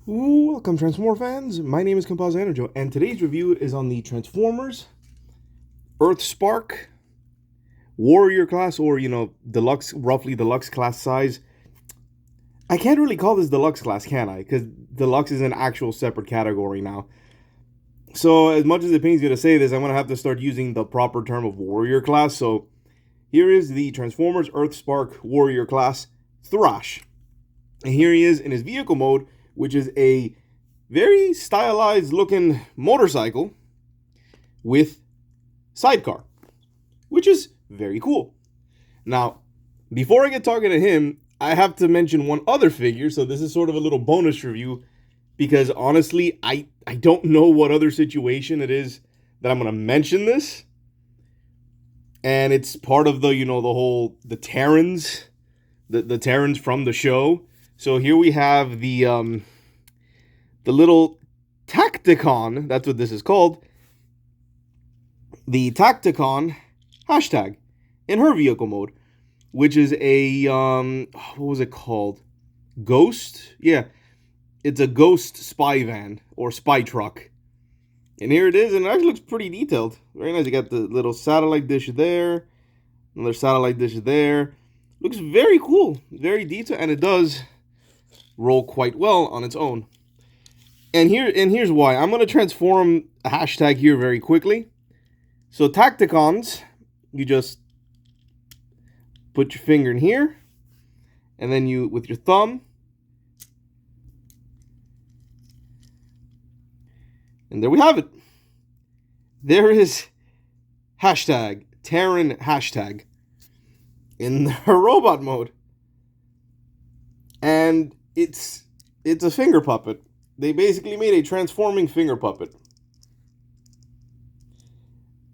Welcome, Transformer fans. My name is Composite Enerjoe, and today's review is on the Transformers Earthspark Warrior class, or deluxe, roughly deluxe class size. I can't really call this deluxe class, can I? Because deluxe is an actual separate category now. So, as much as it pains me to say this, I'm gonna have to start using the proper term of warrior class. So, here is the Transformers Earthspark Warrior class Thrash, and here he is in his vehicle mode, which is a very stylized looking motorcycle with sidecar, which is very cool. Now, before I get talking to him, I have to mention one other figure, so this is sort of a little bonus review, because honestly, I don't know what other situation it is that I'm going to mention this, and it's part of the, the Terrans, the Terrans from the show. So here we have the little Tacticon, that's what this is called, the Tacticon hashtag in her vehicle mode, which is a, what was it called? Ghost? Yeah, it's a ghost spy van or spy truck. And here it is, and it actually looks pretty detailed. Very nice. You got the little satellite dish there, another satellite dish there. Looks very cool, very detailed, and it does roll quite well on its own. And here's why. I'm going to transform a hashtag here very quickly. So Tacticons, you just put your finger in here, and then you, with your thumb, and there we have it. There is hashtag, Terran hashtag, in her robot mode. And it's a finger puppet. They basically made a transforming finger puppet.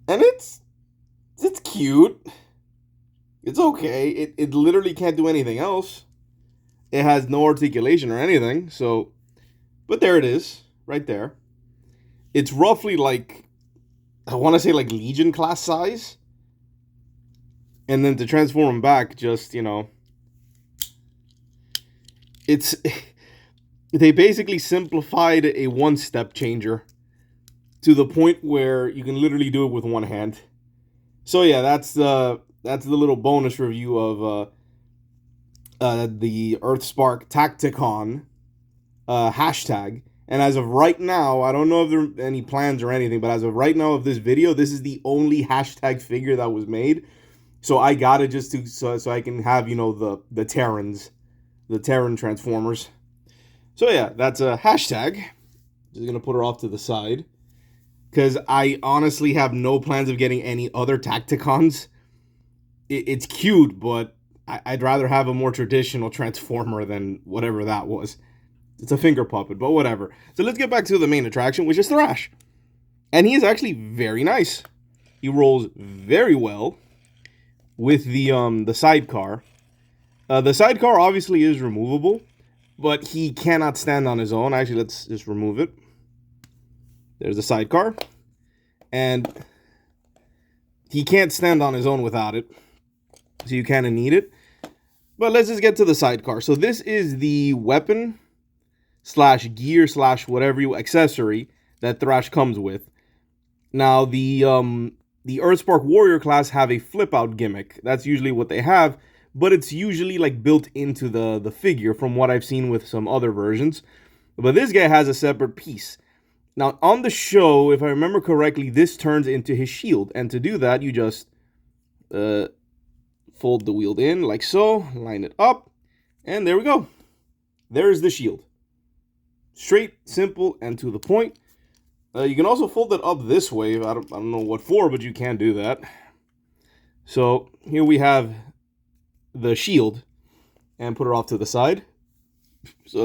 And it's cute. It's okay. It literally can't do anything else. It has no articulation or anything. So, but there it is, right there. It's roughly like, I want to say like Legion class size. And then to transform them back, just, it's... They basically simplified a one-step changer to the point where you can literally do it with one hand. So yeah, that's the little bonus review of the Earthspark Tacticon hashtag. And as of right now, I don't know if there are any plans or anything, but as of right now of this video, this is the only hashtag figure that was made. So I got it just to so I can have the Terrans, the Terran Transformers. So yeah, that's a hashtag. Just gonna put her off to the side, because I honestly have no plans of getting any other Tacticons. It's cute, but I'd rather have a more traditional Transformer than whatever that was. It's a finger puppet, but whatever. So let's get back to the main attraction, which is Thrash. And he is actually very nice. He rolls very well with the sidecar. The sidecar obviously is removable, but he cannot stand on his own. Actually, let's just remove it. There's the sidecar. And he can't stand on his own without it. So you kind of need it. But let's just get to the sidecar. So this is the weapon slash gear slash whatever accessory that Thrash comes with. Now, the Earthspark Warrior class have a flip-out gimmick. That's usually what they have. But it's usually like built into the figure from what I've seen with some other versions. But this guy has a separate piece. Now, on the show, if I remember correctly, this turns into his shield. And to do that, you just fold the wheel in like so, line it up, and there we go. There's the shield. Straight, simple, and to the point. You can also fold it up this way. I don't know what for, but you can do that. So here we have the shield, and put her off to the side. So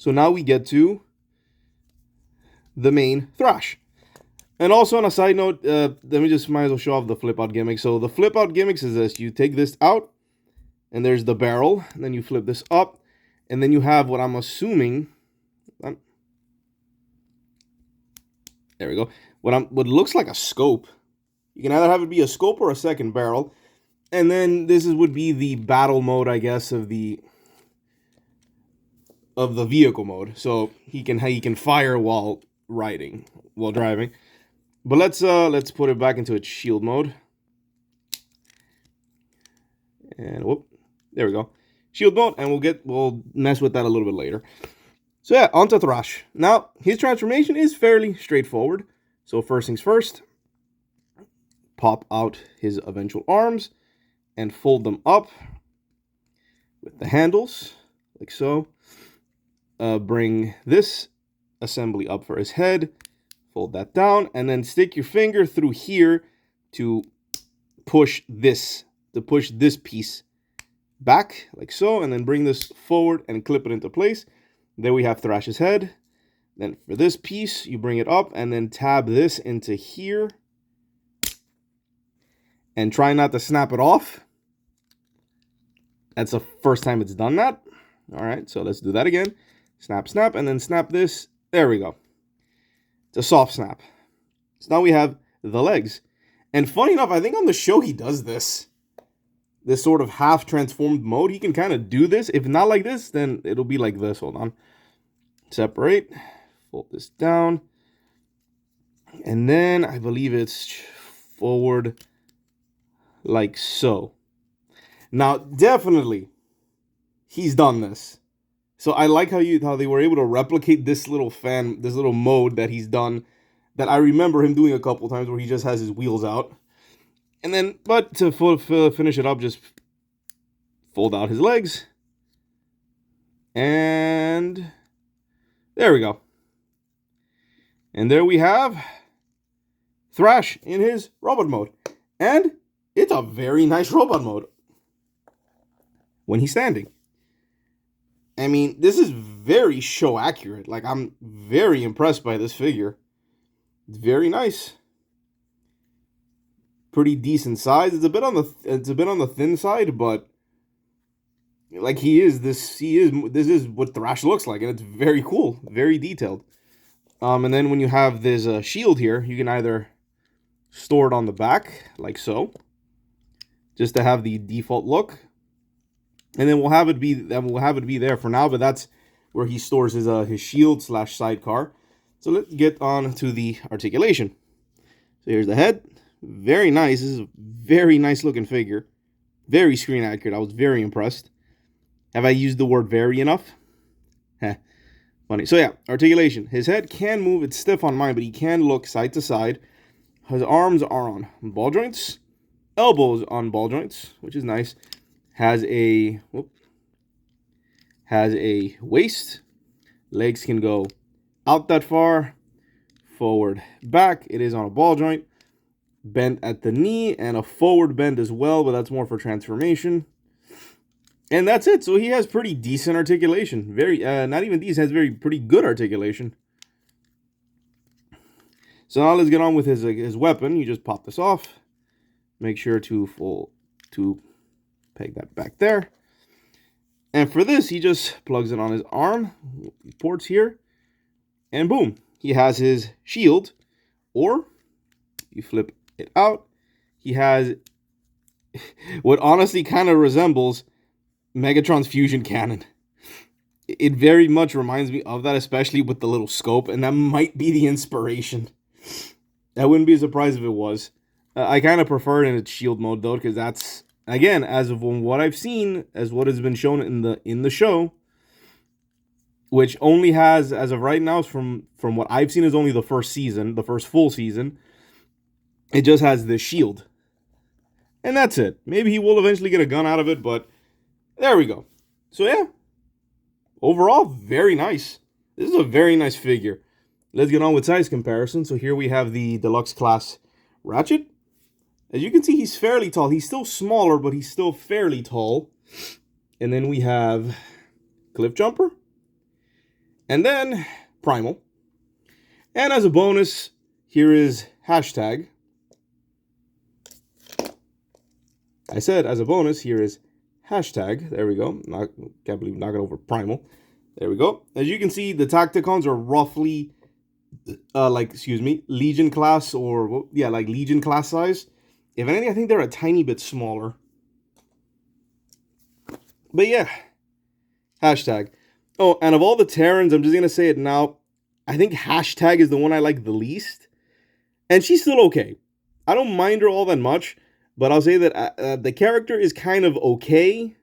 now we get to the main Thrash. And also on a side note, let me just might as well show off the flip out gimmick. So the flip out gimmicks is this: you take this out, and there's the barrel, and then you flip this up, and then you have what I'm assuming, there we go, what looks like a scope. You can either have it be a scope or a second barrel. And then this would be the battle mode, I guess, of the the vehicle mode, so he can fire while driving. But let's put it back into its shield mode. And whoop, there we go. Shield mode, and we'll mess with that a little bit later. So yeah, on to Thrash. Now, his transformation is fairly straightforward. So first things first, pop out his eventual arms and fold them up with the handles, like so. Bring this assembly up for his head, fold that down, and then stick your finger through here to push this piece back, like so, and then bring this forward and clip it into place. There we have Thrash's head. Then for this piece, you bring it up and then tab this into here. And try not to snap it off. That's the first time it's done that. All right, so let's do that again. Snap, snap, and then snap this. There we go. It's a soft snap. So now we have the legs. And funny enough, I think on the show he does this. This sort of half transformed mode. He can kind of do this. If not like this, then it'll be like this. Hold on. Separate. Fold this down. And then I believe it's forward like so. Now, definitely, he's done this. So I like how they were able to replicate this little mode that he's done, that I remember him doing a couple times, where he just has his wheels out. And then, but to finish it up, just fold out his legs. And there we go. And there we have Thrash in his robot mode. And it's a very nice robot mode when he's standing. I mean, this is very show accurate. Like, I'm very impressed by this figure. It's very nice. Pretty decent size. It's a bit on the thin side, but like this is what Thrash looks like, and it's very cool, very detailed. And then when you have this shield here, you can either store it on the back like so, just to have the default look, and then we'll have it be there for now. But that's where he stores his shield / sidecar. So let's get on to the articulation. So here's the head. Very nice. This is a very nice looking figure. Very screen accurate. I was very impressed. Have I used the word very enough? Heh. Funny. So yeah, articulation. His head can move. It's stiff on mine, but he can look side to side. His arms are on ball joints. Elbows on ball joints, which is nice. Has a waist. Legs can go out that far. Forward, back. It is on a ball joint. Bent at the knee and a forward bend as well, but that's more for transformation. And that's it. So he has pretty decent articulation. Very, not even decent, has pretty good articulation. So now let's get on with his weapon. You just pop this off. Make sure to peg that back there. And for this, he just plugs it on his arm. Ports here. And boom. He has his shield. Or, you flip it out. He has what honestly kind of resembles Megatron's fusion cannon. It very much reminds me of that, especially with the little scope, and that might be the inspiration. I wouldn't be surprised if it was. I kind of prefer it in its shield mode though, because that's, again, as of what I've seen, as what has been shown in the show, which only has, as of right now, from what I've seen, is only the first season, the first full season. It just has this shield. And that's it. Maybe he will eventually get a gun out of it, but there we go. So yeah, overall, very nice. This is a very nice figure. Let's get on with size comparison. So here we have the deluxe class Ratchet. As you can see, he's fairly tall. He's still smaller, but he's still fairly tall. And then we have Cliff Jumper. And then Primal. And as a bonus, here is hashtag. I said as a bonus, here is hashtag. There we go. Can't believe knocking over Primal. There we go. As you can see, the Tacticons are roughly, Legion class, or, yeah, like Legion class size. If anything, I think they're a tiny bit smaller. But yeah, hashtag. Oh, and of all the Terrans, I'm just going to say it now. I think Hashtag is the one I like the least. And she's still okay. I don't mind her all that much. But I'll say that the character is kind of okay.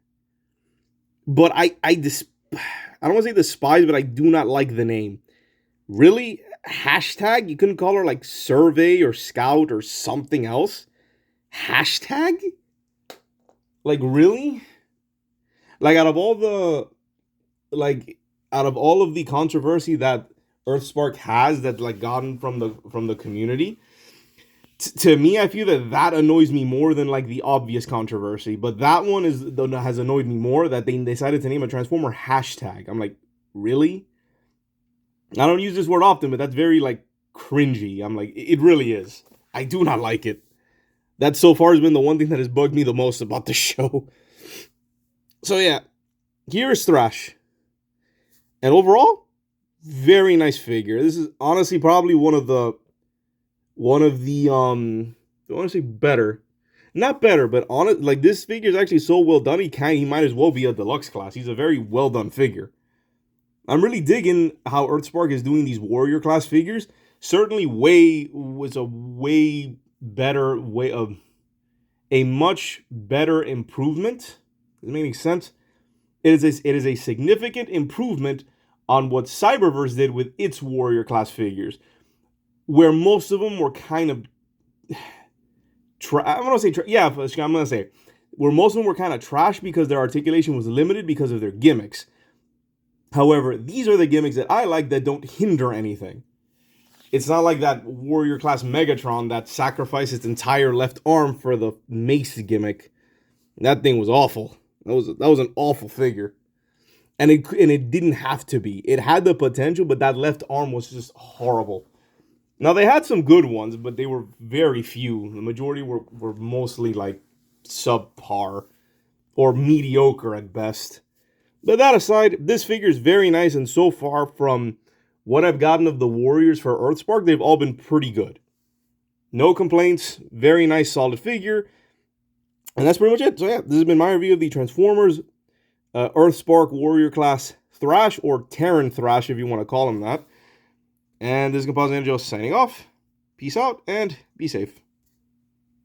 But I don't want to say despise, but I do not like the name. Really? Hashtag? You couldn't call her like Survey or Scout or something else? Hashtag? Like, really? Like, out of all of the controversy that Earthspark has that like gotten from the community, to me, I feel that annoys me more than like the obvious controversy. But that one has annoyed me more, that they decided to name a transformer Hashtag. I'm like, really? I don't use this word often, but that's very like cringy. I'm like, it really is. I do not like it. That so far has been the one thing that has bugged me the most about the show. So yeah, here is Thrash. And overall, very nice figure. This is honestly probably one of the I want to say better. Not better, but like this figure is actually so well done, he might as well be a deluxe class. He's a very well done figure. I'm really digging how Earthspark is doing these warrior class figures. Certainly was a way better way of a much better improvement. Does that make any sense? It is a significant improvement on what Cyberverse did with its warrior class figures, where most of them were kind of I'm gonna say where most of them were kind of trash because their articulation was limited because of their gimmicks. However, these are the gimmicks that I like that don't hinder anything. It's not like that warrior class Megatron that sacrificed its entire left arm for the mace gimmick. That thing was awful. That was an awful figure. And it didn't have to be. It had the potential, but that left arm was just horrible. Now, they had some good ones, but they were very few. The majority were mostly like subpar or mediocre at best. But that aside, this figure is very nice, and so far from what I've gotten of the Warriors for Earthspark, they've all been pretty good. No complaints, very nice, solid figure. And that's pretty much it. So yeah, this has been my review of the Transformers Earthspark Warrior Class Thrash, or Terran Thrash if you want to call him that. And this is Composite Enerjoe signing off. Peace out, and be safe.